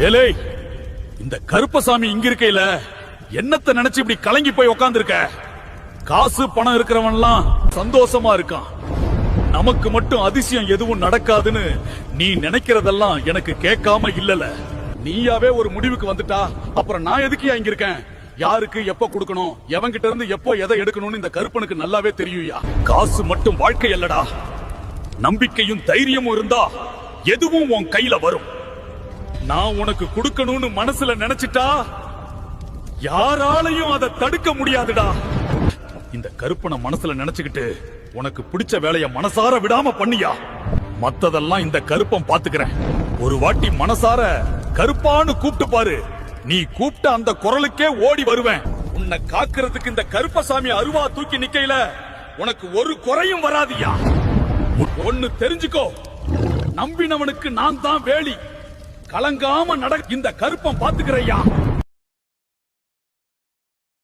ஏலே, இந்த கருப்பசாமி இங்க இருக்கையில என்னத்த நினைச்சு இப்படி கலங்கி போய் உக்காந்து இருக்க? காசு பணம் இருக்கிறவன்லாம் சந்தோஷமா இருக்கான். நமக்கு மட்டும் அதிசயம் எதுவும் நடக்காதுன்னு நீ நினைக்கிறதெல்லாம் எனக்கு கேட்காம இல்லல. நீயாவே ஒரு முடிவுக்கு வந்துட்டா அப்புறம் நான் எதுக்கு இங்க இருக்கேன்? யாருக்கு எப்ப கொடுக்கணும், எவங்கிட்ட இருந்து எப்போ எதை எடுக்கணும்னு இந்த கருப்பனுக்கு நல்லாவே தெரியுயா. காசு மட்டும் வாழ்க்கை அல்லடா, நம்பிக்கையும் தைரியமும் இருந்தா எதுவும் உன் கையில வரும். நான் உனக்கு கொடுக்கணும்னு மனசுல நினைச்சிட்டா யாராலையும் அதை தடுக்க முடியாதுடா. இந்த கருப்பனை மனசுல நினைச்சுக்கிட்டு உனக்கு பிடிச்ச வேலைய மனசார விடாம பண்ணியா. மத்ததெல்லாம் இந்த கருப்பன் பாத்துக்கிறேன். ஒரு வாட்டி மனசார கருப்பான்னு கூப்பிட்டு பாரு. நீ கூப்பிட்ட அந்த குரலுக்கே ஓடி வருவேன். உன்னை காக்கிறதுக்கு இந்த கருப்பசாமி அருவா தூக்கி நிக்கையில உனக்கு ஒரு குறையும் வராதியா. ஒன்னு தெரிஞ்சுக்கோ, நம்பினவனுக்கு நான் தான் வேலி. கலங்காம இந்த கருப்பன் பாத்துக்கிறையா.